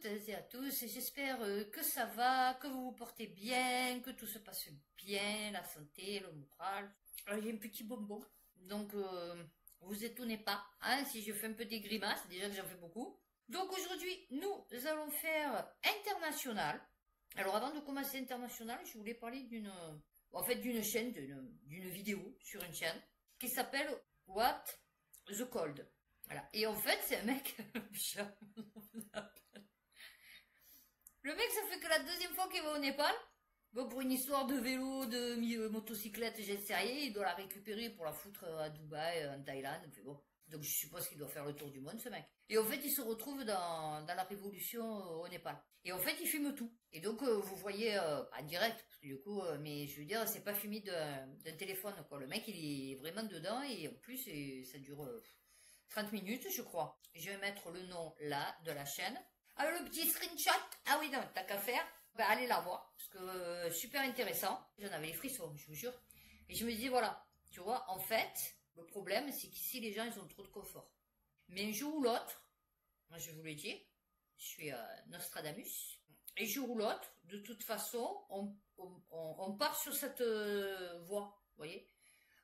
toutes et à tous, et j'espère que ça va, que vous vous portez bien, que tout se passe bien, la santé, le moral. Alors, j'ai un petit bonbon, donc vous étonnez pas, hein, si je fais un peu des grimaces, déjà que j'en fais beaucoup. Donc aujourd'hui, nous allons faire international. Alors avant de commencer international, je voulais parler d'une chaîne, d'une vidéo sur une chaîne qui s'appelle What the Cold. Voilà. Et en fait, c'est un mec. Le mec, ça fait que la deuxième fois qu'il va au Népal. Bon, pour une histoire de vélo, de motocyclette, j'en sais rien, il doit la récupérer pour la foutre à Dubaï, en Thaïlande. Mais bon. Donc je suppose qu'il doit faire le tour du monde, ce mec. Et en fait, il se retrouve dans la révolution au Népal. Et en fait, il filme tout. Et donc, vous voyez, en direct, parce que du coup, mais je veux dire, c'est pas filmé d'un téléphone, quoi. Le mec, il est vraiment dedans, et en plus, ça dure 30 minutes, je crois. Je vais mettre le nom, là, de la chaîne. Alors, le petit screenshot, ah oui, non, t'as qu'à faire. Ben, allez la voir, parce que super intéressant. J'en avais les frissons, je vous jure. Et je me dis, voilà, tu vois, en fait, le problème, c'est qu'ici, les gens, ils ont trop de confort. Mais un jour ou l'autre, moi, je vous le dis, je suis Nostradamus, et un jour ou l'autre, de toute façon, on part sur cette voie, vous voyez.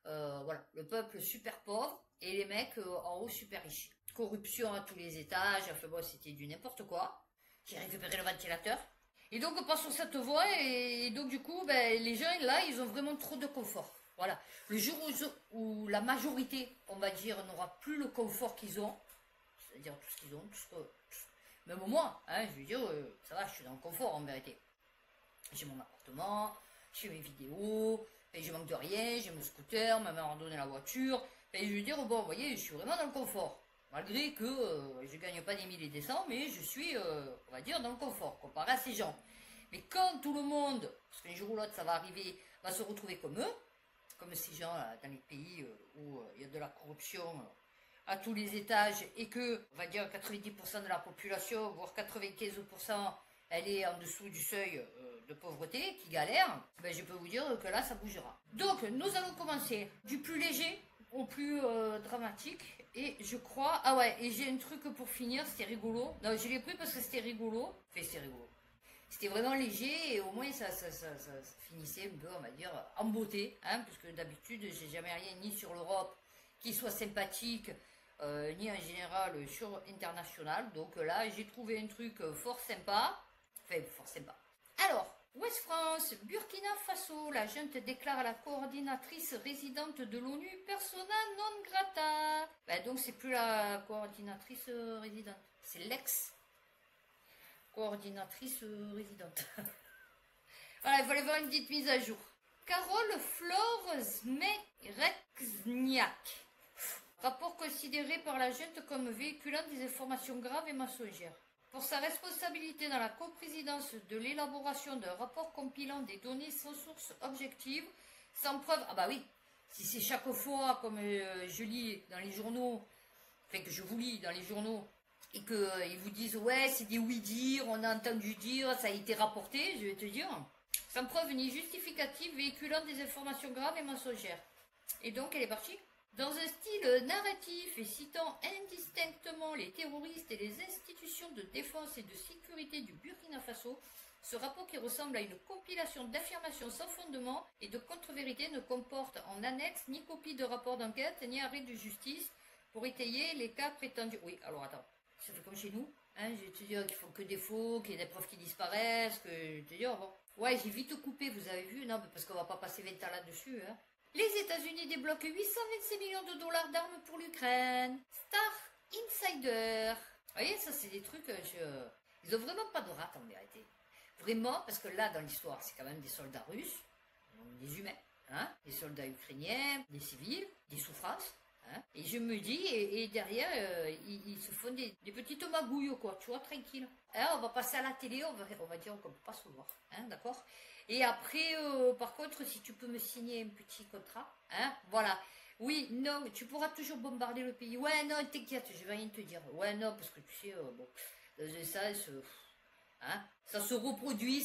Voilà, le peuple super pauvre, et les mecs en haut super riches. Corruption à tous les étages, enfin bon, c'était du n'importe quoi. J'ai récupéré le ventilateur. Et donc on passe sur cette voie, et donc du coup, ben, les gens là, ils ont vraiment trop de confort. Voilà. Le jour où la majorité, on va dire, n'aura plus le confort qu'ils ont, c'est-à-dire tout ce qu'ils ont, même moi, hein, je veux dire, ça va, je suis dans le confort en vérité. J'ai mon appartement, j'ai mes vidéos, et je manque de rien, j'ai mon scooter, ma mère m'a donné la voiture, et je veux dire, bon, vous voyez, je suis vraiment dans le confort. Malgré que je gagne pas des milliers et des cents, mais je suis, on va dire, dans le confort, comparé à ces gens. Mais quand tout le monde, parce qu'un jour ou l'autre ça va arriver, va se retrouver comme eux, comme ces gens là, dans les pays où il y a de la corruption à tous les étages, et que, on va dire, 90% de la population, voire 95%, elle est en dessous du seuil de pauvreté, qui galère, ben je peux vous dire que là, ça bougera. Donc, nous allons commencer du plus léger au plus dramatique, et je crois... Ah ouais, et j'ai un truc pour finir, c'était rigolo. Non, je l'ai pris parce que c'était rigolo. Enfin, c'était rigolo. C'était vraiment léger, et au moins ça finissait un peu, on va dire, en beauté, hein, parce que d'habitude, j'ai jamais rien ni sur l'Europe qui soit sympathique, ni en général sur international. Donc là, j'ai trouvé un truc fort sympa. Enfin, fort sympa. Alors, Ouest France, Burkina Faso, la junte déclare à la coordinatrice résidente de l'ONU persona non grata. Ben, donc c'est plus la coordinatrice résidente, c'est l'ex-coordinatrice résidente. Voilà, il fallait faire une petite mise à jour. Carole Flores-Mérechniak. Rapport considéré par la junte comme véhiculant des informations graves et mensongères. Pour sa responsabilité dans la coprésidence de l'élaboration d'un rapport compilant des données sans source objective, sans preuve... Ah bah oui, si c'est chaque fois, comme je lis dans les journaux, enfin que je vous lis dans les journaux, et qu'ils vous disent, ouais, c'est des oui-dire, on a entendu dire, ça a été rapporté, je vais te dire, sans preuve ni justificative, véhiculant des informations graves et mensongères. Et donc, elle est partie. Dans un style narratif et citant indistinctement les terroristes et les institutions de défense et de sécurité du Burkina Faso, ce rapport qui ressemble à une compilation d'affirmations sans fondement et de contre-vérités ne comporte en annexe ni copie de rapport d'enquête ni arrêt de justice pour étayer les cas prétendus. Oui, alors attends, ça fait comme chez nous, hein, je vais te dire qu'il faut que des faux, qu'il y ait des preuves qui disparaissent, que je vais te dire, bon. Ouais, j'ai vite coupé, vous avez vu, non, parce qu'on va pas passer 20 ans là-dessus, hein. Les États-Unis débloquent 826 millions de dollars d'armes pour l'Ukraine. Star Insider. Vous voyez, ça c'est des trucs, ils ont vraiment pas de rate en vérité. Vraiment, parce que là dans l'histoire, c'est quand même des soldats russes, des humains, hein, des soldats ukrainiens, des civils, des souffrances. Hein, et je me dis, et derrière, ils se font des petites magouilles, quoi, tu vois, tranquille. Hein, on va passer à la télé, on va dire qu'on peut pas se voir, hein, d'accord. Et après, par contre, si tu peux me signer un petit contrat, hein, voilà. Oui, non, tu pourras toujours bombarder le pays. Ouais, non, t'inquiète, je vais rien te dire. Ouais, non, parce que tu sais, bon, dans un sens, hein, ça se reproduit,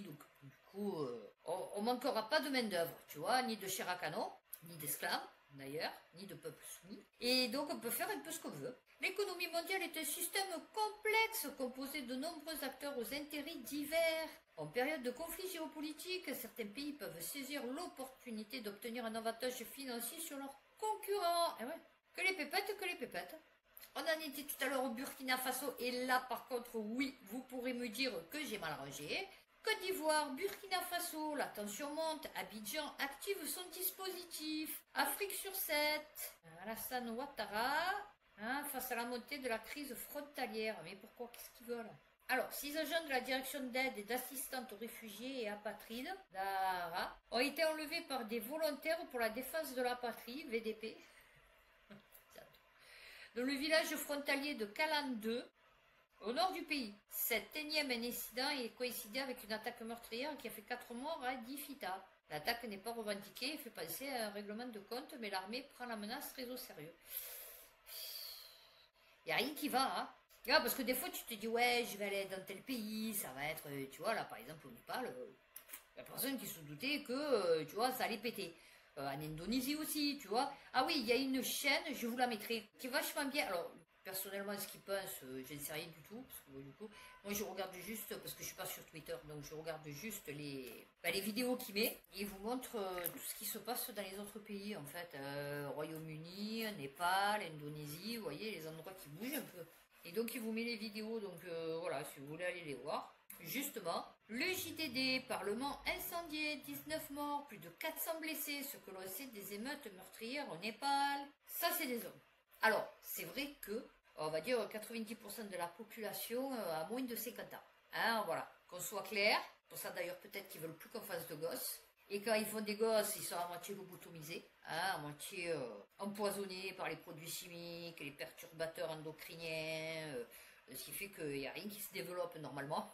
donc du coup, on manquera pas de main d'œuvre, tu vois, ni de chair à canon, ni d'esclaves. d'ailleurs, ni de peuple soumis. Et donc on peut faire un peu ce qu'on veut. L'économie mondiale est un système complexe composé de nombreux acteurs aux intérêts divers. En période de conflit géopolitique, certains pays peuvent saisir l'opportunité d'obtenir un avantage financier sur leurs concurrents. Eh ouais, que les pépettes, que les pépettes. On en était tout à l'heure au Burkina Faso, et là par contre, oui, vous pourrez me dire que j'ai mal rangé. Côte d'Ivoire, Burkina Faso, la tension monte, Abidjan active son dispositif. Afrique sur 7, Alassane Ouattara, face à la montée de la crise frontalière. Mais pourquoi? Qu'est-ce qu'ils veulent? Alors, 6 agents de la direction d'aide et d'assistance aux réfugiés et apatrides, DARA, ont été enlevés par des volontaires pour la défense de la patrie, VDP, dans le village frontalier de Kalan 2, au nord du pays. Cet énième incident est coïncidé avec une attaque meurtrière qui a fait 4 morts à Difita. L'attaque n'est pas revendiquée et fait penser à un règlement de compte, mais l'armée prend la menace très au sérieux. Il n'y a rien qui va, hein. Ah, parce que des fois tu te dis, ouais, je vais aller dans tel pays, ça va être, tu vois, là par exemple au Népal, il n'y a personne qui se doutait que, tu vois, ça allait péter. En Indonésie aussi, tu vois. Ah oui, il y a une chaîne, je vous la mettrai, qui est vachement bien. Alors, personnellement, ce qu'ils pensent, je ne sais rien du tout. Parce que, du coup, moi, je regarde juste, parce que je ne suis pas sur Twitter, donc je regarde juste les vidéos qu'il met. Et il vous montre tout ce qui se passe dans les autres pays, en fait. Royaume-Uni, Népal, Indonésie, vous voyez, les endroits qui bougent un peu. Et donc, il vous met les vidéos, donc voilà, si vous voulez aller les voir. Justement, le JDD, Parlement incendié, 19 morts, plus de 400 blessés, ce que l'on sait des émeutes meurtrières au Népal. Ça, c'est des hommes. Alors, c'est vrai que, on va dire, 90% de la population a moins de 50 ans. Hein, voilà, qu'on soit clair. Pour ça, d'ailleurs, peut-être qu'ils veulent plus qu'on fasse de gosses. Et quand ils font des gosses, ils sont à moitié lobotomisés, à moitié empoisonnés par les produits chimiques, les perturbateurs endocriniens, ce qui fait qu'il n'y a rien qui se développe normalement.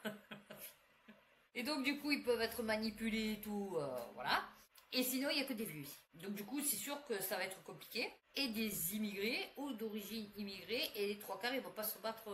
Et donc du coup ils peuvent être manipulés et tout, voilà. Et sinon il n'y a que des vieux ici. Donc du coup c'est sûr que ça va être compliqué. Et des immigrés ou d'origine immigrée, et les 3/4 ils vont pas se battre,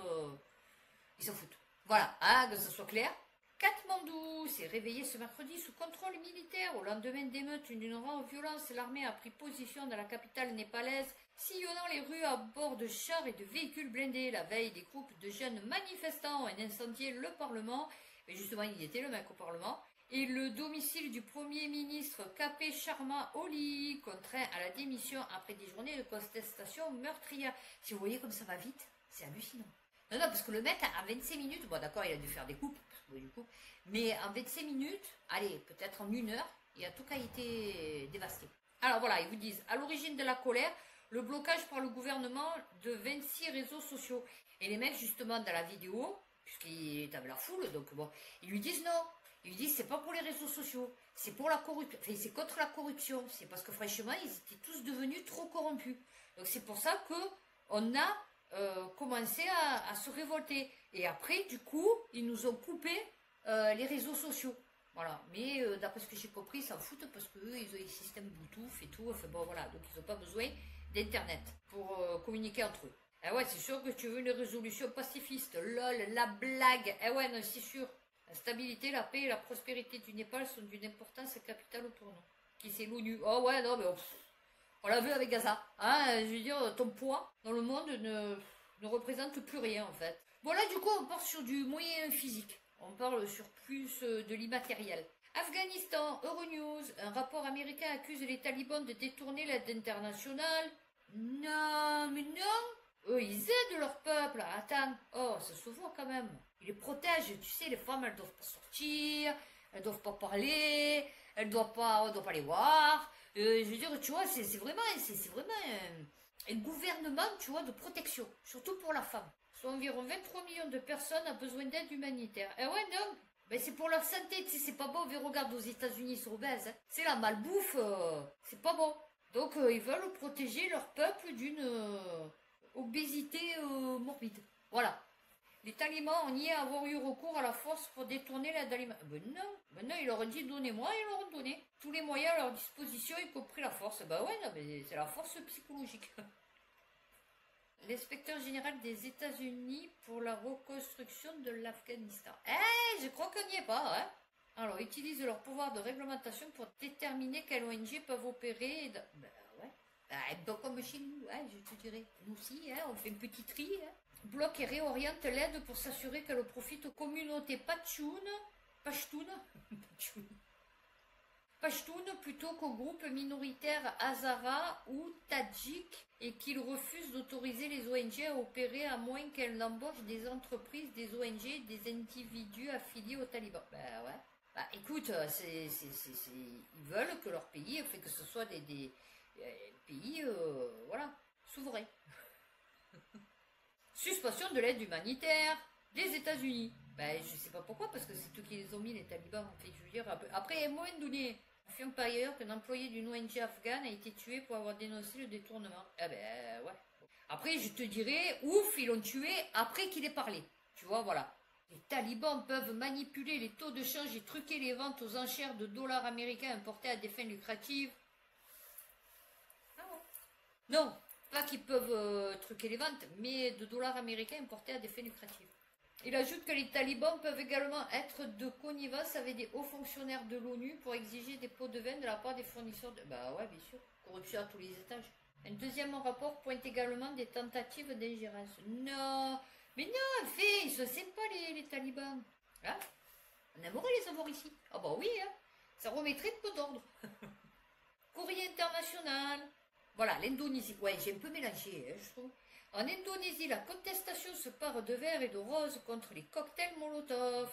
ils s'en foutent. Voilà, que ce soit clair. Katmandou s'est réveillé ce mercredi sous contrôle militaire au lendemain d'émeutes d'une rare violence. L'armée a pris position dans la capitale népalaise, sillonnant les rues à bord de chars et de véhicules blindés. La veille, des groupes de jeunes manifestants ont incendié le Parlement, et justement il y était le mec au Parlement, et le domicile du Premier ministre K.P. Sharma Oli, contraint à la démission après des journées de contestation meurtrière. Si vous voyez comme ça va vite, c'est hallucinant. Non, parce que le mec, à 25 minutes, bon d'accord, il a dû faire des coupes, du coup, mais en 25 minutes, allez, peut-être en 1 heure, il a tout qu'à été dévasté. Alors voilà, ils vous disent, à l'origine de la colère, le blocage par le gouvernement de 26 réseaux sociaux. Et les mecs, justement, dans la vidéo, puisqu'il est avec la foule, donc bon, ils lui disent non. Ils lui disent, c'est pas pour les réseaux sociaux, c'est pour la corruption, enfin, c'est contre la corruption. C'est parce que franchement, ils étaient tous devenus trop corrompus. Donc c'est pour ça que on a commencé à se révolter. Et après, du coup, ils nous ont coupé les réseaux sociaux. Voilà. Mais d'après ce que j'ai compris, ils s'en foutent parce qu'eux, ils ont des systèmes Bluetooth et tout. Enfin bon, voilà. Donc, ils n'ont pas besoin d'Internet pour communiquer entre eux. Ah ouais, c'est sûr que tu veux une résolution pacifiste. Lol, la blague. Ah ouais, non, c'est sûr. La stabilité, la paix et la prospérité du Népal sont d'une importance capitale pour nous. Qui c'est l'ONU? Oh ouais, non, mais... on l'a vu avec Gaza. Hein, je veux dire, ton poids dans le monde ne représente plus rien, en fait. Bon, là, du coup, on part sur du moyen physique. On parle sur plus de l'immatériel. Afghanistan, Euronews, un rapport américain accuse les talibans de détourner l'aide internationale. Non, mais non. Eux, ils aident leur peuple. Attends. Oh, ça se voit quand même. Ils les protègent. Tu sais, les femmes, elles doivent pas sortir. Elles doivent pas parler. Elles doivent pas les voir. Je veux dire, tu vois, c'est vraiment un gouvernement, tu vois, de protection. Surtout pour la femme. Soit environ 23 millions de personnes ont besoin d'aide humanitaire. Eh ouais, non. Ben c'est pour leur santé, tu sais, c'est pas bon. Regarde aux États-Unis, ils sont obèses. Hein. C'est la malbouffe, c'est pas bon. Donc, ils veulent protéger leur peuple d'une obésité morbide. Voilà. Les talibans ont nié avoir eu recours à la force pour détourner l'aide alimentaire. Ben non. Maintenant, ils leur ont dit donnez-moi, ils leur ont donné. Tous les moyens à leur disposition, y compris la force. Ben ouais, non, mais c'est la force psychologique. L'inspecteur général des États-Unis pour la reconstruction de l'Afghanistan. Je crois qu'on n'y est pas, hein. Alors, ils utilisent leur pouvoir de réglementation pour déterminer quelles ONG peuvent opérer. Ben ouais. Un peu comme chez nous, hein, je te dirais. Nous aussi, hein, on fait un petit tri. Hein. Bloque et réoriente l'aide pour s'assurer qu'elle profite aux communautés Pashtounes plutôt qu'aux groupes minoritaires Hazara ou Tadjik et qu'il refuse d'autoriser les ONG à opérer à moins qu'elles n'embauchent des entreprises, des ONG, des individus affiliés aux talibans. Ben ouais. Bah écoute, ils veulent que leur pays, fait que ce soit des pays, voilà, souverains. Suspension de l'aide humanitaire des États-Unis. Ben je sais pas pourquoi, parce que c'est eux qui les ont mis, les talibans. En fait, je veux dire, après, moins donné. Affirme par ailleurs qu'un employé d'une ONG afghane a été tué pour avoir dénoncé le détournement. Eh ben ouais. Après, je te dirais, ouf, ils l'ont tué après qu'il ait parlé. Tu vois, voilà. Les talibans peuvent manipuler les taux de change et truquer les ventes aux enchères de dollars américains importés à des fins lucratives. Ah ouais. Non, pas qu'ils peuvent truquer les ventes, mais de dollars américains importés à des fins lucratives. Il ajoute que les talibans peuvent également être de connivence avec des hauts fonctionnaires de l'ONU pour exiger des pots de vin de la part des fournisseurs de... Bah ouais, bien sûr. Corruption à tous les étages. Un deuxième rapport pointe également des tentatives d'ingérence. Non, mais non, en fait, ils se sait pas les talibans. Hein? On aimerait les avoir ici. Ah bah oui, hein. Ça remettrait de peu d'ordre. Courrier international. Voilà, l'Indonésie. Ouais, j'ai un peu mélangé, hein, je trouve. En Indonésie, la contestation se pare de vert et de rose contre les cocktails Molotov.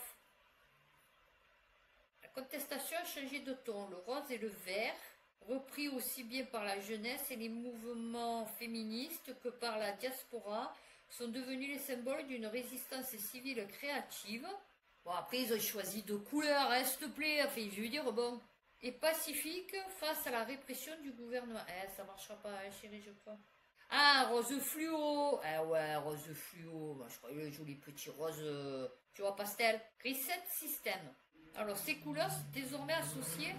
La contestation a changé de ton. Le rose et le vert, repris aussi bien par la jeunesse et les mouvements féministes que par la diaspora, sont devenus les symboles d'une résistance civile créative. Bon, après, ils ont choisi deux couleurs, hein, s'il te plaît. Enfin, je veux dire, bon. Et pacifique face à la répression du gouvernement. Ça marchera pas, hein, chérie, je crois. Ah, rose fluo. Ah ouais, rose fluo. Moi, je croyais le joli petit rose, tu vois, pastel. Reset System. Alors, ces couleurs sont désormais associées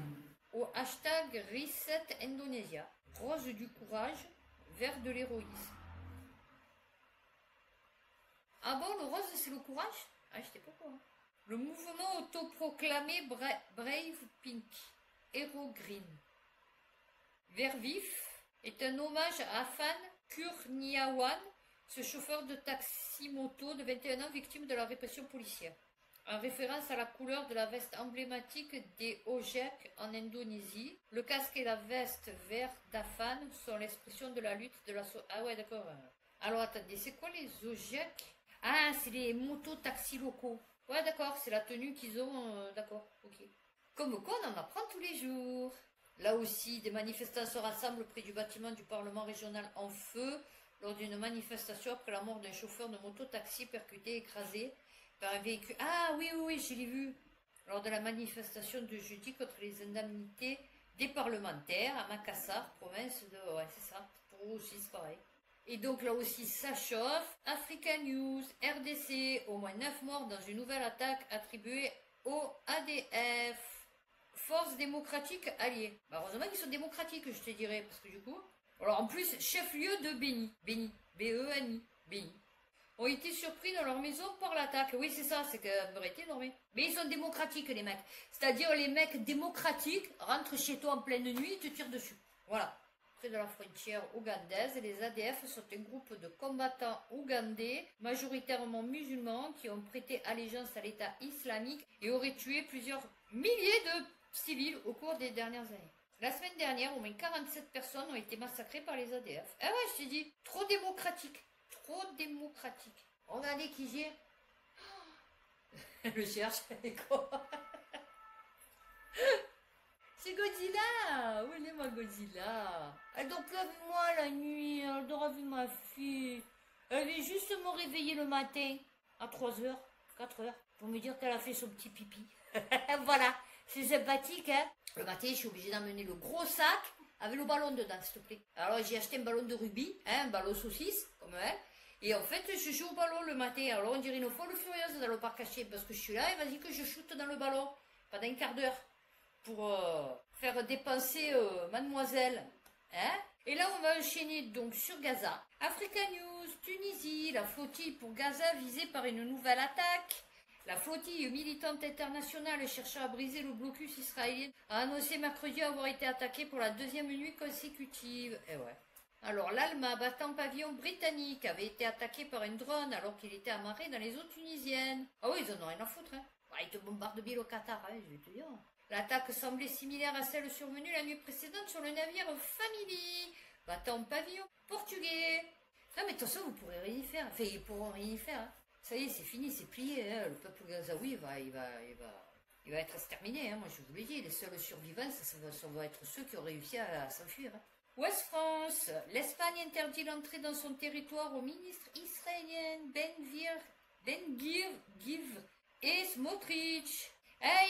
au hashtag Reset Indonesia. Rose du courage, vert de l'héroïsme. Ah bon, le rose, c'est le courage? Ah, je sais pas quoi. Le mouvement autoproclamé Brave Pink. Hero Green. Vert vif est un hommage à Afan Kurniawan, ce chauffeur de taxi-moto de 21 ans victime de la répression policière. En référence à la couleur de la veste emblématique des Ojek en Indonésie, le casque et la veste vert d'Afan sont l'expression de la lutte de la... Ah ouais, d'accord. Alors attendez, c'est quoi les Ojek? Ah, c'est les motos-taxis locaux. Ouais, d'accord, c'est la tenue qu'ils ont, d'accord, ok. Comme quoi, on en apprend tous les jours. Là aussi, des manifestants se rassemblent près du bâtiment du Parlement régional en feu lors d'une manifestation après la mort d'un chauffeur de moto-taxi percuté et écrasé par un véhicule. Ah oui, je l'ai vu. Lors de la manifestation de jeudi contre les indemnités des parlementaires à Makassar, province de... Ouais, c'est ça. Pour eux aussi, c'est pareil. Et donc là aussi, ça chauffe. Africa News, RDC, au moins 9 morts dans une nouvelle attaque attribuée au ADF. Force démocratique alliée. Bah heureusement qu'ils sont démocratiques, je te dirais, parce que du coup... Alors en plus, chef-lieu de Beni, B-E-N-I, Beni, ont été surpris dans leur maison par l'attaque. Oui, c'est ça, c'est que ça aurait été énorme. Mais ils sont démocratiques, les mecs. C'est-à-dire, les mecs démocratiques rentrent chez toi en pleine nuit et te tirent dessus. Voilà. Près de la frontière ougandaise, les ADF sont un groupe de combattants ougandais, majoritairement musulmans, qui ont prêté allégeance à l'État islamique et auraient tué plusieurs milliers de civils au cours des dernières années. La semaine dernière, au moins 47 personnes ont été massacrées par les ADF. Ah ouais, je t'ai dit, trop démocratique. Trop démocratique. Regardez qui j'ai. Elle le cherche, c'est quoi? C'est Godzilla. Où elle est ma Godzilla? Elle dort plus avec moi la nuit, elle dort avec ma fille. Elle vient juste me réveiller le matin à 3h, 4h, pour me dire qu'elle a fait son petit pipi. Voilà, c'est sympathique, hein. Le matin, je suis obligée d'emmener le gros sac avec le ballon dedans, s'il te plaît. Alors, j'ai acheté un ballon de rugby, hein, un ballon saucisse, comme elle. Et en fait, je joue au ballon le matin. Alors, on dirait une folle furieuse dans le parc caché, parce que je suis là et vas-y que je shoote dans le ballon pendant un quart d'heure pour faire dépenser mademoiselle. Hein. Et là, on va enchaîner donc sur Gaza. Africa News, Tunisie, la flottille pour Gaza visée par une nouvelle attaque. La flottille militante internationale cherchant à briser le blocus israélien a annoncé mercredi avoir été attaquée pour la deuxième nuit consécutive. Eh ouais. Alors l'Alma, battant pavillon britannique, avait été attaqué par un drone alors qu'il était amarré dans les eaux tunisiennes. Ah oui, ils en ont rien à foutre, hein. Ah, ils te bombardent bien au Qatar, hein, je vais te dire. L'attaque semblait similaire à celle survenue la nuit précédente sur le navire Family, battant pavillon portugais. Non mais de toute façon, vous pourrez rien y faire. Enfin, ils pourront rien y faire, hein. Ça y est, c'est fini, c'est plié, hein. Le peuple gazaoui il va être exterminé, hein. Moi je vous l'ai dit, les seuls survivants, ça va être ceux qui ont réussi à s'enfuir, hein. Ouest France, l'Espagne interdit l'entrée dans son territoire au ministre israélien Ben-Gvir et Smotrich.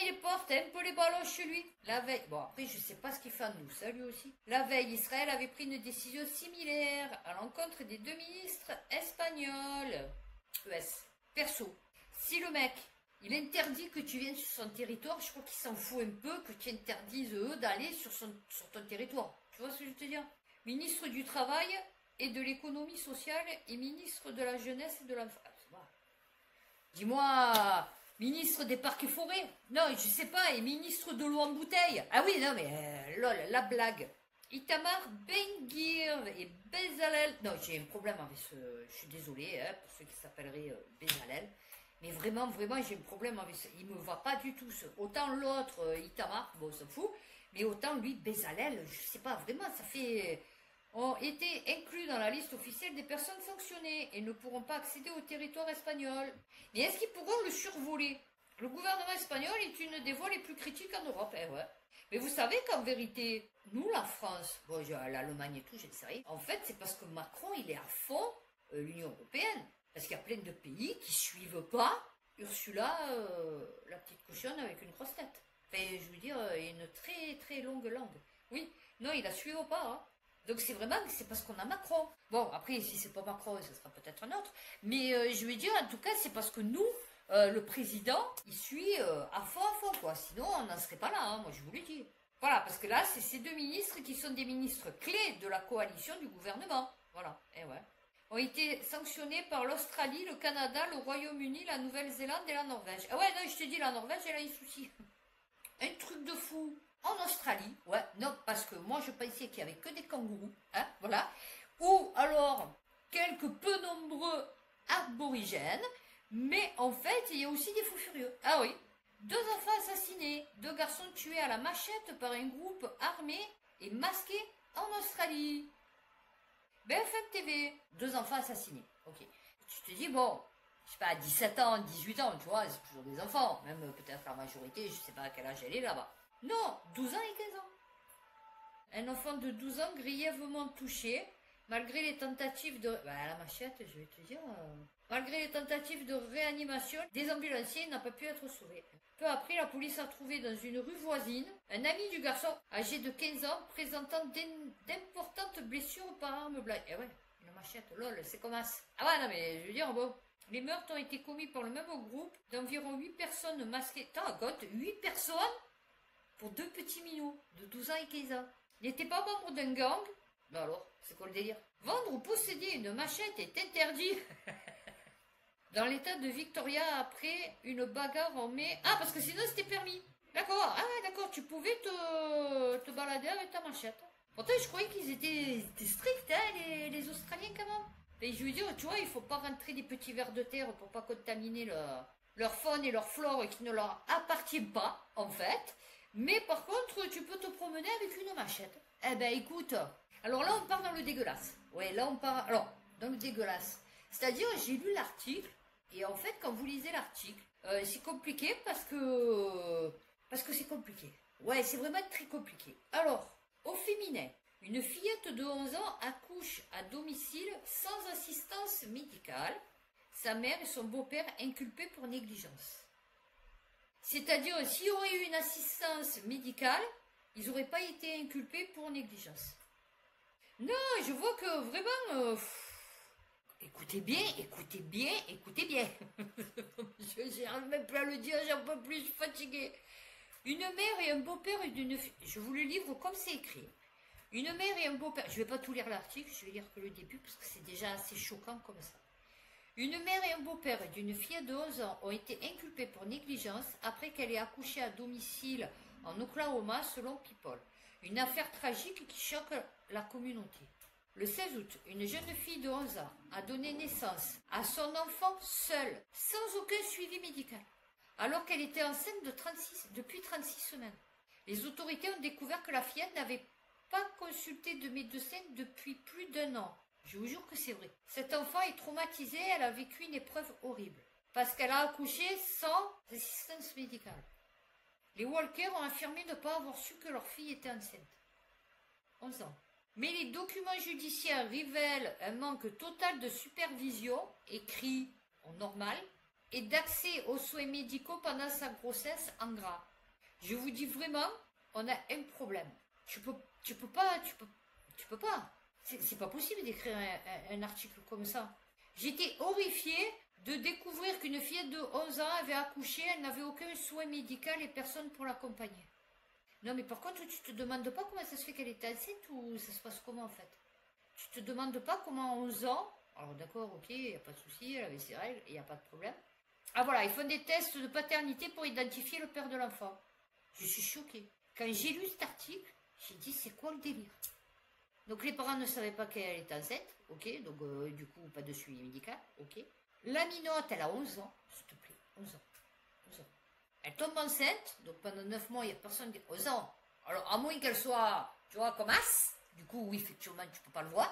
Il porte un peu les ballons chez lui. La veille, bon après je sais pas ce qu'il fait en nous, ça lui aussi. La veille, Israël avait pris une décision similaire à l'encontre des deux ministres espagnols. Perso, si le mec, il interdit que tu viennes sur son territoire, je crois qu'il s'en fout un peu que tu interdises eux d'aller sur ton territoire. Tu vois ce que je veux te dire? Ministre du Travail et de l'économie sociale et ministre de la jeunesse et de la... Dis-moi, ministre des parcs et forêts? Non, je sais pas, et ministre de l'eau en bouteille? Ah oui, non mais, lol, la blague. Itamar Ben-Gvir et Bezalel... Non, j'ai un problème avec ce... Je suis désolée, hein, pour ceux qui s'appelleraient Bezalel. Mais vraiment, j'ai un problème avec ça. Il me va pas du tout. Autant l'autre, Itamar, bon, on s'en fout. Mais autant lui, Bezalel, je sais pas, vraiment, ça fait... ont été inclus dans la liste officielle des personnes sanctionnées et ne pourront pas accéder au territoire espagnol. Mais est-ce qu'ils pourront le survoler? Le gouvernement espagnol est une des voies les plus critiques en Europe, eh ouais. Mais vous savez qu'en vérité, nous, la France, bon, l'Allemagne et tout, j'ai sais rien. En fait, c'est parce que Macron, il est à fond l'Union européenne. Parce qu'il y a plein de pays qui suivent pas Ursula, la petite cochonne avec une grosse tête. Enfin, je veux dire, une très très longue langue. Oui, non, il la suit pas, hein. Donc c'est parce qu'on a Macron. Bon, après, si c'est pas Macron, ce sera peut-être un autre. Mais je veux dire, en tout cas, c'est parce que nous, le président, il suit à fond, quoi. Sinon, on n'en serait pas là, hein, moi je vous le dis. Voilà, parce que là, c'est ces deux ministres qui sont des ministres clés de la coalition du gouvernement. Voilà, et ouais. Ont été sanctionnés par l'Australie, le Canada, le Royaume-Uni, la Nouvelle-Zélande et la Norvège. Ah ouais, non, je te dis, la Norvège, elle a un souci. Un truc de fou. En Australie, ouais, non, parce que moi je pensais qu'il n'y avait que des kangourous, hein, voilà. Ou alors, quelques peu nombreux aborigènes, mais en fait, il y a aussi des fous furieux. Ah oui. 2 enfants assassinés, 2 garçons tués à la machette par un groupe armé et masqué en Australie. BFM TV, 2 enfants assassinés. Ok. Tu te dis, bon, je sais pas, à 17 ans, 18 ans, tu vois, c'est toujours des enfants. Même peut-être la majorité, je sais pas à quel âge elle est là-bas. Non, 12 ans et 15 ans. Un enfant de 12 ans grièvement touché, malgré les tentatives de... la machette, je vais te dire... Malgré les tentatives de réanimation, des ambulanciers n'ont pas pu être sauvés. Peu après, la police a trouvé dans une rue voisine un ami du garçon, âgé de 15 ans, présentant d'importantes blessures par arme blanche. Eh ouais, une machette, lol, c'est comme ça. Ah ouais, non mais je veux dire, bon... Les meurtres ont été commis par le même groupe d'environ 8 personnes masquées. T'as compte, 8 personnes pour 2 petits minots de 12 ans et 15 ans. Il n'était pas membre d'un gang. Ben alors, c'est quoi le délire? Vendre ou posséder une machette est interdit. Dans l'état de Victoria après une bagarre en mai. Ah, parce que sinon c'était permis. D'accord, ah d'accord, tu pouvais te balader avec ta machette. Pourtant, je croyais qu'ils étaient stricts, hein, les Australiens quand même. Et je veux dire, tu vois, il faut pas rentrer des petits vers de terre pour pas contaminer leur faune et leur flore qui ne leur appartient pas, en fait. Mais par contre, tu peux te promener avec une machette. Eh ben écoute, alors là on part dans le dégueulasse. Ouais, là on part, alors, dans le dégueulasse. C'est-à-dire, j'ai lu l'article, et en fait, quand vous lisez l'article, c'est compliqué parce que c'est compliqué. Ouais, c'est vraiment très compliqué. Alors, au féminin, une fillette de 11 ans accouche à domicile sans assistance médicale. Sa mère et son beau-père inculpés pour négligence. C'est-à-dire, s'il y aurait eu une assistance médicale, ils n'auraient pas été inculpés pour négligence. Non, je vois que vraiment... Écoutez bien. Je n'arrive même plus à le dire, j'en peux plus, je suis fatiguée. Une mère et un beau-père d'une... Je vous le livre comme c'est écrit. Une mère et un beau-père... Je ne vais pas tout lire l'article, je vais lire que le début, parce que c'est déjà assez choquant comme ça. Une mère et un beau-père d'une fille de 11 ans ont été inculpés pour négligence après qu'elle ait accouché à domicile en Oklahoma, selon People. Une affaire tragique qui choque la communauté. Le 16 août, une jeune fille de 11 ans a donné naissance à son enfant seule, sans aucun suivi médical, alors qu'elle était enceinte depuis 36 semaines. Les autorités ont découvert que la fillette n'avait pas consulté de médecin depuis plus d'1 an. Je vous jure que c'est vrai. Cet enfant est traumatisé, elle a vécu une épreuve horrible, parce qu'elle a accouché sans assistance médicale. Les Walker ont affirmé ne pas avoir su que leur fille était enceinte. 11 ans. Mais les documents judiciaires révèlent un manque total de supervision, écrit en normal, et d'accès aux soins médicaux pendant sa grossesse en gras. Je vous dis vraiment, on a un problème. Tu peux pas. C'est pas possible d'écrire un article comme ça. J'étais horrifiée de découvrir qu'une fillette de 11 ans avait accouché, elle n'avait aucun soin médical et personne pour l'accompagner. Non, mais par contre, tu te demandes pas comment ça se fait qu'elle était enceinte ou ça se passe comment en fait? Tu te demandes pas comment à 11 ans, alors d'accord, ok, il n'y a pas de souci, elle avait ses règles, il n'y a pas de problème. Ah voilà, ils font des tests de paternité pour identifier le père de l'enfant. Je suis choquée. Quand j'ai lu cet article, j'ai dit c'est quoi le délire? Donc les parents ne savaient pas qu'elle était enceinte, ok, donc du coup pas de suivi médical, ok. La minotte, elle a 11 ans, s'il te plaît, 11 ans. 11 ans. Elle tombe enceinte, donc pendant 9 mois, il n'y a personne qui... 11 ans. Alors à moins qu'elle soit, tu vois, comme As, du coup, oui, effectivement, tu ne peux pas le voir.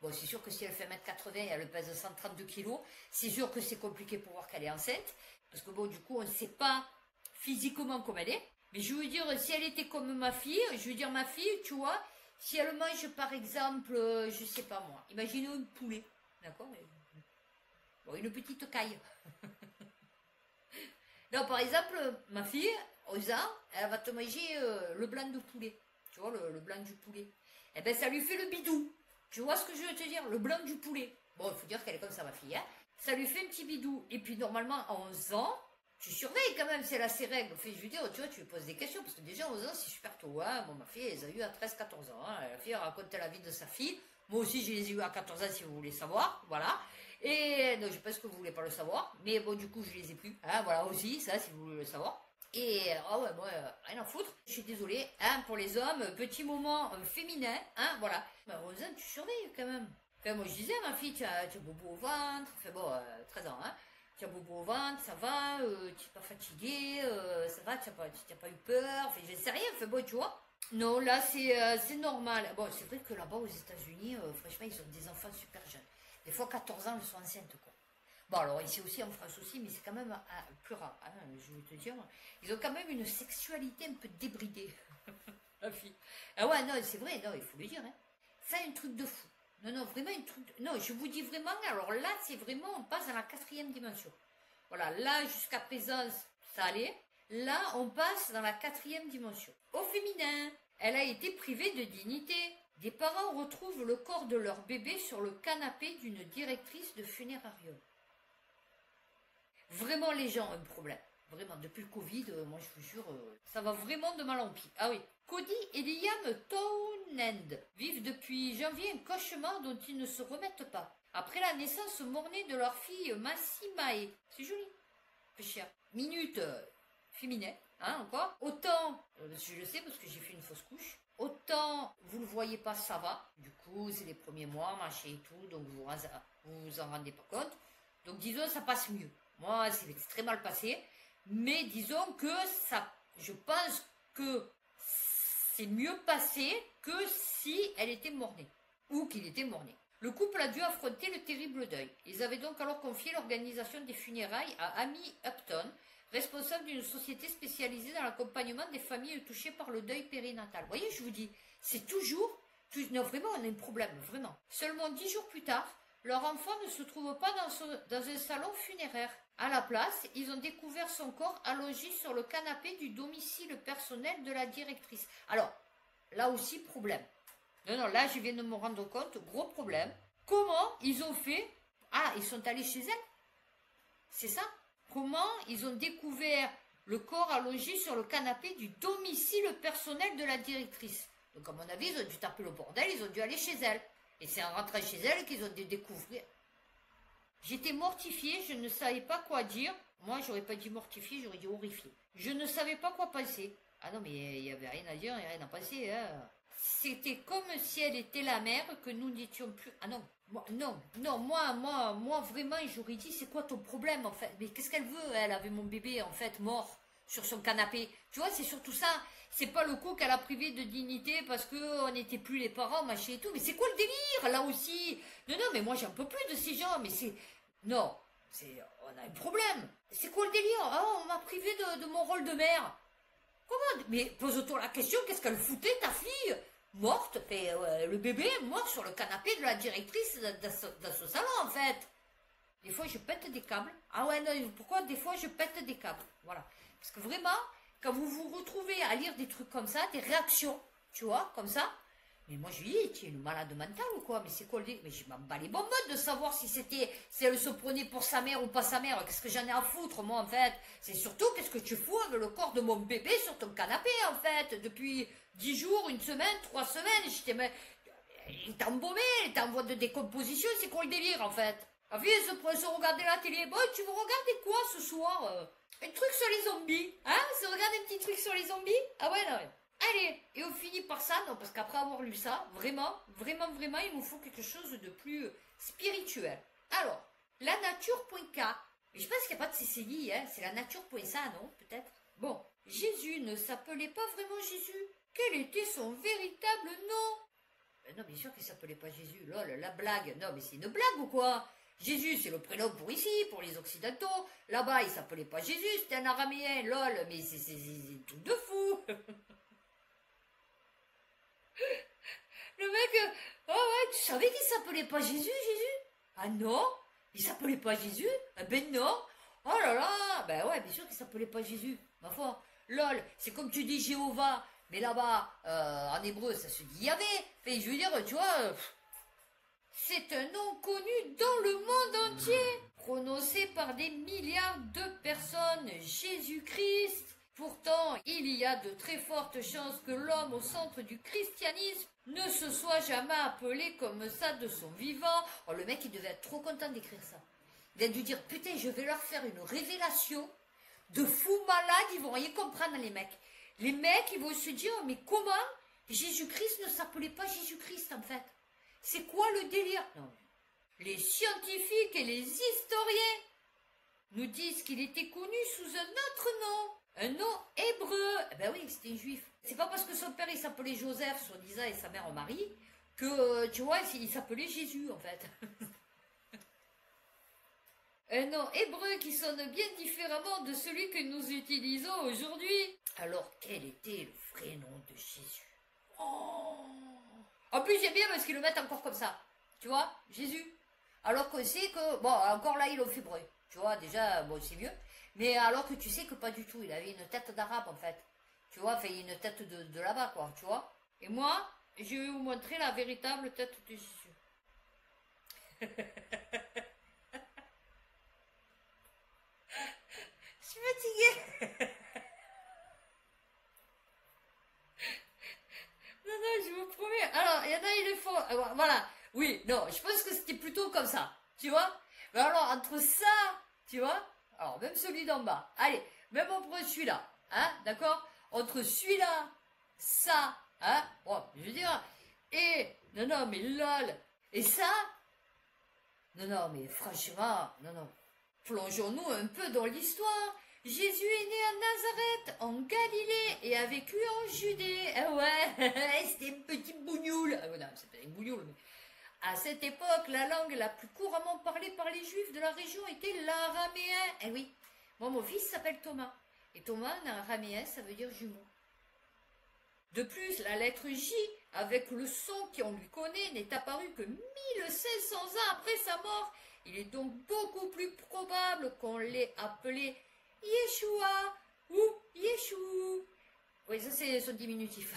Bon, c'est sûr que si elle fait 1m80 et elle pèse 132 kg, c'est sûr que c'est compliqué pour voir qu'elle est enceinte, parce que bon, du coup, on ne sait pas physiquement comment elle est. Mais je veux dire, si elle était comme ma fille, je veux dire, ma fille, tu vois, si elle mange par exemple, je sais pas moi, imaginons un poulet, d'accord? Bon, une petite caille. Non, par exemple, ma fille, 11 ans, elle va te manger le blanc de poulet. Tu vois, le blanc du poulet. Eh bien, ça lui fait le bidou. Tu vois ce que je veux te dire? Le blanc du poulet. Bon, il faut dire qu'elle est comme ça, ma fille. Hein. Ça lui fait un petit bidou. Et puis, normalement, à 11 ans, tu surveilles quand même si elle a ses règles. Enfin, je veux dire, tu vois, tu lui poses des questions. Parce que déjà, 11 ans, c'est super tôt. Hein. Bon, ma fille, elle les a eu à 13-14 ans. Hein. La fille, elle racontait la vie de sa fille. Moi aussi, je les ai eu à 14 ans, si vous voulez savoir. Voilà. Et donc, je pense que vous voulez pas le savoir. Mais bon, du coup, je les ai plus. Hein. Voilà aussi, ça, si vous voulez le savoir. Et ah ouais, moi, rien à foutre. Je suis désolée, hein, pour les hommes, petit moment féminin, hein, voilà. Mais 11 ans, tu surveilles quand même. Enfin, moi, je disais à ma fille, tu as bobo au ventre. Enfin bon, 13 ans, hein. Tu as bobo au ventre, ça va, tu n'es pas fatigué, ça va, tu n'as pas eu peur. Enfin, je ne sais rien, enfin bon, tu vois. Non, là, c'est normal. Bon, c'est vrai que là-bas, aux États-Unis, franchement, ils ont des enfants super jeunes. Des fois, 14 ans, ils sont enceintes, quoi. Bon, alors ici aussi, en France aussi, mais c'est quand même plus rare, hein, je vais te dire. Ils ont quand même une sexualité un peu débridée, la fille. Ah ouais, non, c'est vrai, non, il faut le dire. Hein. C'est un truc de fou. Non, non, vraiment un truc de... Non, je vous dis vraiment, alors là, c'est vraiment, on passe dans la 4e dimension. Voilà, là, jusqu'à présent, ça allait. Là, on passe dans la 4e dimension. Au féminin, elle a été privée de dignité. Des parents retrouvent le corps de leur bébé sur le canapé d'une directrice de funérarium. Vraiment, les gens ont un problème. Vraiment, depuis le Covid, moi je vous jure, ça va vraiment de mal en pis. Ah oui, Cody et Liam Townend vivent depuis janvier un cauchemar dont ils ne se remettent pas. Après la naissance mornée de leur fille Massimae. C'est joli. Peu cher. Minute féminin, hein, encore. Autant, je le sais parce que j'ai fait une fausse couche. Autant, vous le voyez pas, ça va. Du coup, c'est les premiers mois, machin et tout, donc vous vous en rendez pas compte. Donc disons, ça passe mieux. Moi, c'est très mal passé. Mais disons que ça, je pense que c'est mieux passé que si elle était mornée. Ou qu'il était morné. Le couple a dû affronter le terrible deuil. Ils avaient donc alors confié l'organisation des funérailles à Amy Upton, responsable d'une société spécialisée dans l'accompagnement des familles touchées par le deuil périnatal. Vous voyez, je vous dis, c'est toujours... Non, vraiment, on a un problème, vraiment. Seulement 10 jours plus tard, leur enfant ne se trouve pas dans un salon funéraire. À la place, ils ont découvert son corps allongé sur le canapé du domicile personnel de la directrice. Alors, là aussi, problème. Non, là, je viens de me rendre compte, gros problème. Comment ils ont fait? Ah, ils sont allés chez elle? C'est ça? Comment ils ont découvert le corps allongé sur le canapé du domicile personnel de la directrice? Donc, à mon avis, ils ont dû taper le bordel, ils ont dû aller chez elle. Et c'est en rentrant chez elle qu'ils ont dû découvrir. J'étais mortifiée, je ne savais pas quoi dire. Moi, j'aurais pas dit mortifiée, j'aurais dit horrifiée. Je ne savais pas quoi penser. Ah non, mais il n'y avait rien à dire, il n'y a rien à penser. Hein. C'était comme si elle était la mère, que nous n'étions plus... Ah non, moi, vraiment, j'aurais dit, c'est quoi ton problème, en fait? Mais qu'est-ce qu'elle veut? Elle avait mon bébé, en fait, mort sur son canapé. Tu vois, c'est surtout ça. C'est pas le coup qu'elle a privé de dignité parce qu'on n'était plus les parents, machin et tout. Mais c'est quoi le délire, là aussi? Non, mais moi, j'en peux plus de ces gens, mais c'est... Non, on a un problème. C'est quoi le délire? Ah, on m'a privé de mon rôle de mère. Comment? Mais pose-toi la question, qu'est-ce qu'elle foutait, ta fille? Morte, le bébé mort sur le canapé de la directrice dans ce salon, en fait. Des fois, je pète des câbles. Ah ouais, non, pourquoi des fois, je pète des câbles? Voilà. Parce que vraiment, quand vous vous retrouvez à lire des trucs comme ça, des réactions, tu vois, comme ça, mais moi, je lui dis, tu es une malade mentale ou quoi? Mais c'est quoi le délire? Mais je m'en bats les bonbonnes de savoir si elle se prenait pour sa mère ou pas sa mère. Qu'est-ce que j'en ai à foutre, moi, en fait? C'est surtout, qu'est-ce que tu fous avec le corps de mon bébé sur ton canapé, en fait? Depuis 10 jours, une semaine, 3 semaines, il t'a embaumé, il t'a en voie de décomposition, c'est quoi le délire, en fait? La fille, elle se regarder la télé. Bon, tu veux regarder quoi ce soir? Un truc sur les zombies, hein? Se regarder un petit truc sur les zombies? Ah ouais, non, ouais. Allez, et on finit par ça, non, parce qu'après avoir lu ça, vraiment, il nous faut quelque chose de plus spirituel. Alors, la nature.k, mais je pense qu'il n'y a pas de CCI, hein, c'est la nature.sa, non, peut-être? Bon, Jésus ne s'appelait pas vraiment Jésus. Quel était son véritable nom? Non, bien sûr qu'il s'appelait pas Jésus, lol, la blague. Non, mais c'est une blague ou quoi? Jésus, c'est le prénom pour ici, pour les Occidentaux. Là-bas, il s'appelait pas Jésus, c'était un araméen, lol, mais c'est tout de fou. Le mec, oh ouais, tu savais qu'il s'appelait pas Jésus? Ah non? Il s'appelait pas Jésus? Ah ben non. Oh là là, ben ouais, bien sûr qu'il s'appelait pas Jésus. Ma foi, lol, c'est comme tu dis Jéhovah, mais là-bas, en hébreu, ça se dit Yahvé. Enfin, je veux dire, tu vois, c'est un nom connu dans le monde entier, prononcé par des milliards de personnes, Jésus-Christ. Pourtant, il y a de très fortes chances que l'homme au centre du christianisme ne se soit jamais appelé comme ça de son vivant. Oh, le mec, il devait être trop content d'écrire ça. Il a dû dire, putain, je vais leur faire une révélation de fous malades, ils vont rien comprendre, les mecs. Les mecs, ils vont se dire, mais comment Jésus-Christ ne s'appelait pas Jésus-Christ, en fait? C'est quoi le délire? Non. Les scientifiques et les historiens nous disent qu'il était connu sous un autre nom. Un nom hébreu. Eh ben oui, c'était un juif. C'est pas parce que son père il s'appelait Joseph, soi-disant, et sa mère Marie, que, tu vois, il s'appelait Jésus, en fait. Un nom hébreu qui sonne bien différemment de celui que nous utilisons aujourd'hui. Alors, quel était le vrai nom de Jésus? Oh! En plus, j'aime bien parce qu'ils le mettent encore comme ça. Tu vois, Jésus. Alors qu'on sait que, bon, encore là, ils l'ont fait brûler. Tu vois, déjà, bon, c'est mieux. Mais alors que tu sais que pas du tout, il avait une tête d'arabe en fait. Tu vois, enfin une tête de là-bas quoi, tu vois. Et moi, je vais vous montrer la véritable tête de Jésus. Je suis fatiguée. Non, je vous promets. Alors, il y en a, il le font. Voilà. Oui, non, je pense que c'était plutôt comme ça. Tu vois. Mais alors, entre ça, tu vois. Alors, même celui d'en bas. Allez, même entre celui-là. Hein, d'accord? Entre celui-là, ça, hein? Bon, je veux dire. Et, non, mais lol. Et ça? Non, mais franchement, non. Plongeons-nous un peu dans l'histoire. Jésus est né à Nazareth, en Galilée, et a vécu en Judée. Ah ouais, c'était un petit bougnoul. Ah ouais, non, c'est pas un bougnoul, mais... À cette époque, la langue la plus couramment parlée par les Juifs de la région était l'araméen. Eh oui, moi, mon fils s'appelle Thomas. Et Thomas, en araméen, ça veut dire jumeau. De plus, la lettre J, avec le son qu'on lui connaît, n'est apparue que 1500 ans après sa mort. Il est donc beaucoup plus probable qu'on l'ait appelé Yeshua ou Yeshua. Oui, ça c'est son diminutif.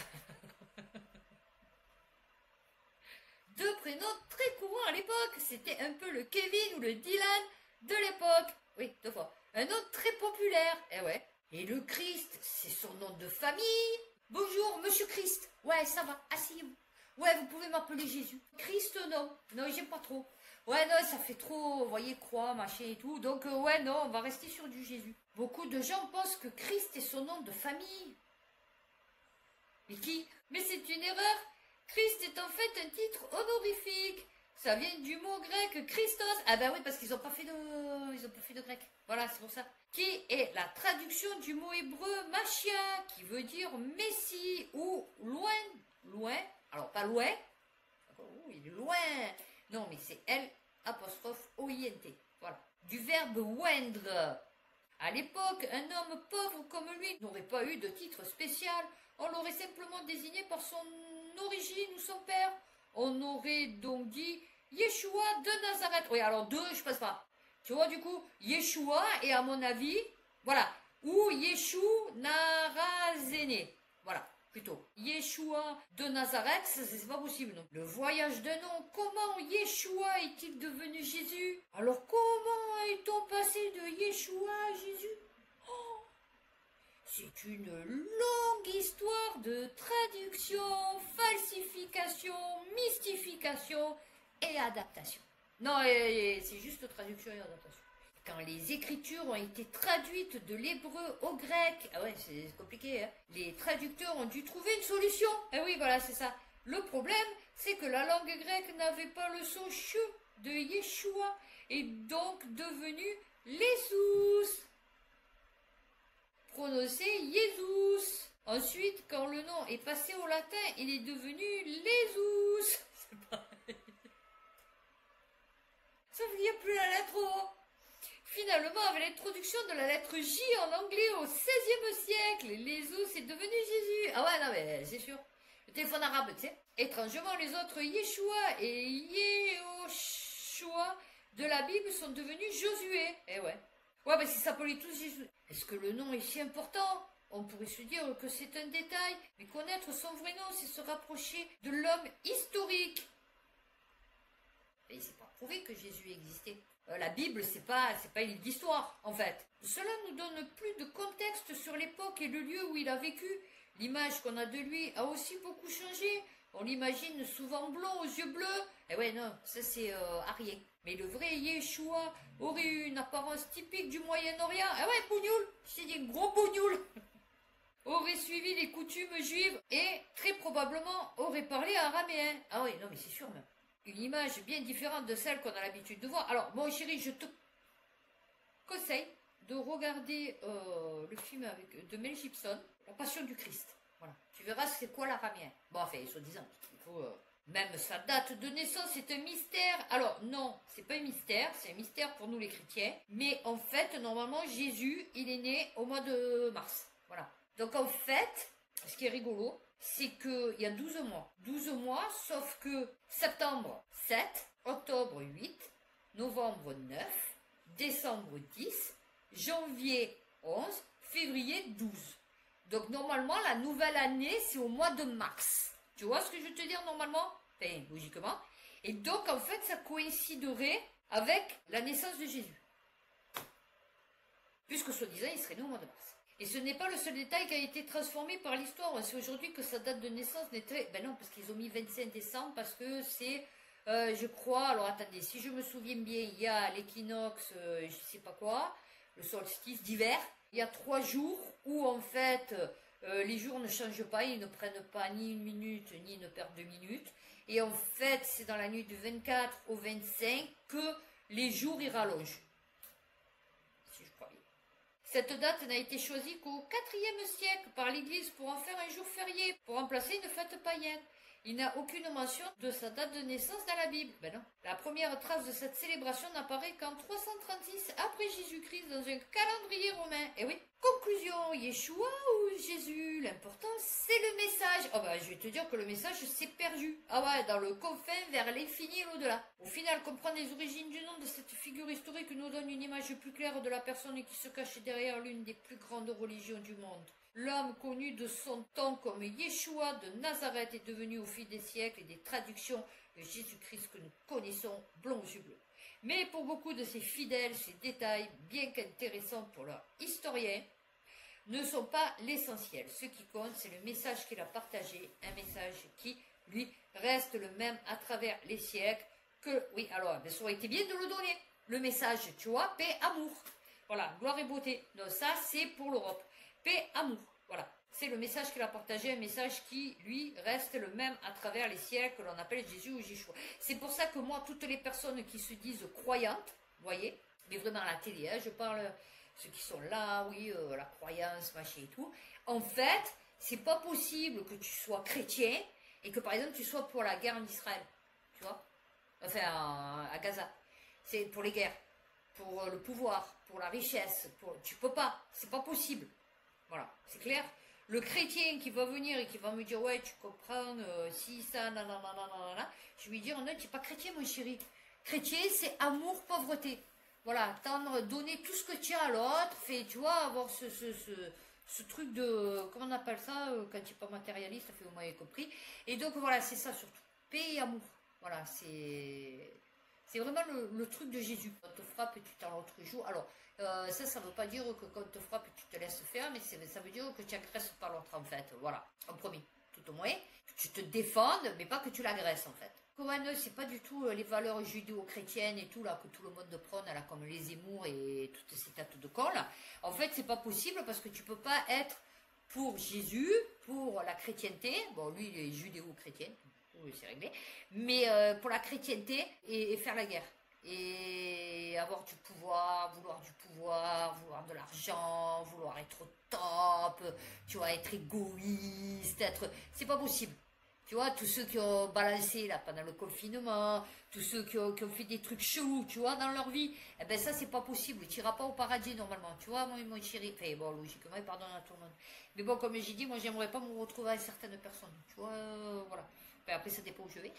Deux prénoms très courants à l'époque, c'était un peu le Kevin ou le Dylan de l'époque. Oui, deux fois. Un nom très populaire, eh ouais. Et le Christ, c'est son nom de famille. Bonjour, monsieur Christ. Ouais, ça va, asseyez-vous. Ouais, vous pouvez m'appeler Jésus. Christ, non. Non, j'aime pas trop. Ouais, non, ça fait trop, vous voyez, croix, machin et tout. Donc, ouais, non, on va rester sur du Jésus. Beaucoup de gens pensent que Christ est son nom de famille. Mais qui? Mais c'est une erreur. Christ est en fait un titre honorifique. Ça vient du mot grec Christos. Ah ben oui, parce qu'ils n'ont pas fait de grec. Voilà, c'est pour ça. Qui est la traduction du mot hébreu Machia, qui veut dire Messie ou loin. Loin. Alors, pas loin. Oh, il est loin. Non, mais c'est L apostrophe O-I-N-T. Voilà. Du verbe oindre. À l'époque, un homme pauvre comme lui n'aurait pas eu de titre spécial. On l'aurait simplement désigné par son origine ou son père. On aurait donc dit Yeshua de Nazareth. Oui, alors deux, je passe pas. Tu vois, du coup, Yeshua et à mon avis, voilà. Ou Yeshu Narazene. Voilà, plutôt. Yeshua de Nazareth, c'est pas possible, non. Le voyage d'un nom, comment Yeshua est-il devenu Jésus? Alors comment est-on passé de Yeshua à Jésus? C'est une longue histoire de traduction, falsification, mystification et adaptation. Non, c'est juste traduction et adaptation. Quand les écritures ont été traduites de l'hébreu au grec, ah ouais, c'est compliqué, hein, les traducteurs ont dû trouver une solution. Ah oui, voilà, c'est ça. Le problème, c'est que la langue grecque n'avait pas le son ch de Yeshua, et donc devenu Lessus. Prononcé Jesus. Ensuite, quand le nom est passé au latin, il est devenu Lésus. C'est pareil. Sauf qu'il n'y a plus la lettre O. Finalement, avec l'introduction de la lettre J en anglais au XVIe siècle, Lésus est devenu Jésus. Ah ouais, non mais c'est sûr. Le téléphone arabe, tu sais. Étrangement, les autres Yeshua et Yehoshua de la Bible sont devenus Josué. Eh ouais. Ouais, mais si ça s'appelait tous Jésus. Est-ce que le nom est si important? On pourrait se dire que c'est un détail, mais connaître son vrai nom, c'est se rapprocher de l'homme historique. Et c'est pas prouvé que Jésus existait. La Bible, c'est pas une livre d'histoire, en fait. Cela nous donne plus de contexte sur l'époque et le lieu où il a vécu. L'image qu'on a de lui a aussi beaucoup changé. On l'imagine souvent blond aux yeux bleus. Eh ouais, non, ça c'est Arié. Mais le vrai Yeshua aurait eu une apparence typique du Moyen-Orient. Ah ouais, bougnoul, c'est des gros bougnoules. Aurait suivi les coutumes juives et très probablement aurait parlé araméen. Ah oui, non mais c'est sûr même. Une image bien différente de celle qu'on a l'habitude de voir. Alors, mon chéri, je te conseille de regarder le film de Mel Gibson, La Passion du Christ. Voilà. Tu verras c'est quoi l'araméen. Bon, enfin, soi-disant, il faut... Même sa date de naissance est un mystère. Alors non, c'est pas un mystère, c'est un mystère pour nous les chrétiens. Mais en fait, normalement, Jésus, il est né au mois de mars. Voilà. Donc en fait, ce qui est rigolo, c'est qu'il y a 12 mois. 12 mois, sauf que septembre 7, octobre 8, novembre 9, décembre 10, janvier 11, février 12. Donc normalement, la nouvelle année, c'est au mois de mars. Tu vois ce que je veux te dire normalement? Enfin, logiquement. Et donc, en fait, ça coïnciderait avec la naissance de Jésus. Puisque, soi-disant, il serait né au mois de mars. Et ce n'est pas le seul détail qui a été transformé par l'histoire. On sait aujourd'hui que sa date de naissance n'était... Ben non, parce qu'ils ont mis 25 décembre, parce que c'est, je crois... Alors, attendez, si je me souviens bien, il y a l'équinoxe, je sais pas quoi, le solstice d'hiver. Il y a 3 jours où, en fait... les jours ne changent pas, ils ne prennent pas ni une minute, ni une paire de minutes. Et en fait, c'est dans la nuit du 24 au 25 que les jours y rallongent. Si je crois bien. Cette date n'a été choisie qu'au IVe siècle par l'Église pour en faire un jour férié, pour remplacer une fête païenne. Il n'a aucune mention de sa date de naissance dans la Bible. Ben non. La première trace de cette célébration n'apparaît qu'en 336 après Jésus-Christ dans un calendrier romain. Et oui. Conclusion, Yeshua ou Jésus? L'important, c'est le message. Oh ben, je vais te dire que le message s'est perdu. Ah ouais, dans le confin vers l'infini et l'au-delà. Au final, comprendre les origines du nom de cette figure historique nous donne une image plus claire de la personne qui se cache derrière l'une des plus grandes religions du monde. L'homme connu de son temps comme Yeshua de Nazareth est devenu au fil des siècles et des traductions de Jésus-Christ que nous connaissons blond aux yeux bleus. Mais pour beaucoup de ces fidèles, ces détails, bien qu'intéressants pour leurs historiens, ne sont pas l'essentiel. Ce qui compte, c'est le message qu'il a partagé, un message qui lui, reste le même à travers les siècles que... Oui, alors, ben, ça aurait été bien de le donner. Le message, tu vois, paix, amour. Voilà, gloire et beauté. Donc ça, c'est pour l'Europe. Paix, amour. Voilà. C'est le message qu'il a partagé, un message qui, lui, reste le même à travers les siècles, que l'on appelle Jésus ou Jésus. C'est pour ça que moi, toutes les personnes qui se disent croyantes, vous voyez, mais vraiment à la télé, hein, je parle, ceux qui sont là, oui, la croyance, machin et tout, en fait, c'est pas possible que tu sois chrétien et que, par exemple, tu sois pour la guerre en Israël, tu vois, enfin, à Gaza. C'est pour les guerres, pour le pouvoir, pour la richesse, tu peux pas, c'est pas possible. Voilà, c'est clair. Le chrétien qui va venir et qui va me dire, ouais, tu comprends, si, ça, nanana, je vais lui dire, non, tu n'es pas chrétien, mon chéri. Chrétien, c'est amour, pauvreté. Voilà, tendre, donner tout ce que tu as à l'autre, tu vois, avoir ce truc de, comment on appelle ça, quand tu n'es pas matérialiste, vous m'avez compris. Et donc, voilà, c'est ça surtout. Paix et amour. Voilà, c'est vraiment le truc de Jésus. Quand on te frappe, tu t'en l'autre jour. Alors, ça ne veut pas dire que quand on te frappe, tu te laisses faire, mais ça veut dire que tu agresses pas l'autre, en fait. Voilà, en premier, tout au moins. Que tu te défendes, mais pas que tu l'agresses, en fait. Comment c'est pas du tout les valeurs judéo-chrétiennes et tout, là, que tout le monde prône, là, comme les Zemmour et toutes ces têtes de con, là. En fait, c'est pas possible parce que tu peux pas être pour Jésus, pour la chrétienté. Bon, lui, il est judéo-chrétien. Oui, c'est réglé, mais pour la chrétienté et faire la guerre. Et avoir du pouvoir, vouloir vouloir de l'argent, vouloir être au top, tu vois, être égoïste, c'est pas possible. Tu vois, tous ceux qui ont balancé là pendant le confinement, tous ceux qui ont fait des trucs chelous, tu vois, dans leur vie, eh ben ça, c'est pas possible. Tu n'iras pas au paradis normalement, tu vois, mon chéri. Enfin, bon, logiquement, il pardonne à tout le monde. Mais bon, comme j'ai dit, moi, j'aimerais pas me retrouver avec certaines personnes, tu vois, voilà. Enfin, après, ça dépend où je vais.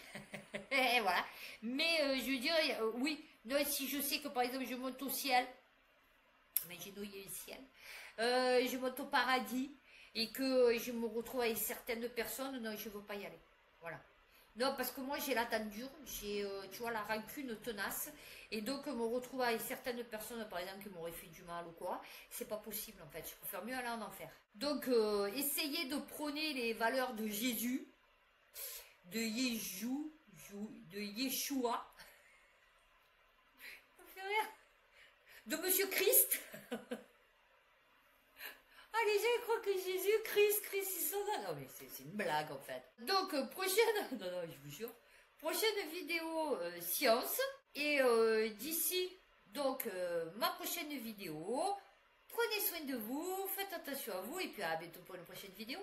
Et voilà. Mais je veux dire, oui, non, si je sais que par exemple, je monte au ciel, mais j'ai nouillé le ciel, je monte au paradis, et que je me retrouve avec certaines personnes, non, je ne veux pas y aller. Voilà. Non, parce que moi, j'ai la dent dure, j'ai, tu vois, la rancune tenace, et donc me retrouver avec certaines personnes, par exemple, qui m'auraient fait du mal ou quoi, c'est pas possible, en fait. Je préfère mieux aller en enfer. Donc, essayez de prôner les valeurs de Jésus, de Yeshua, ça fait rire, de Monsieur Christ. Ah, les gens ils croient que Jésus, Christ, ils sont là. Non, mais c'est une blague en fait. Donc, prochaine, non, je vous jure, prochaine vidéo science. Et d'ici, donc, ma prochaine vidéo, prenez soin de vous, faites attention à vous, et puis à bientôt pour une prochaine vidéo.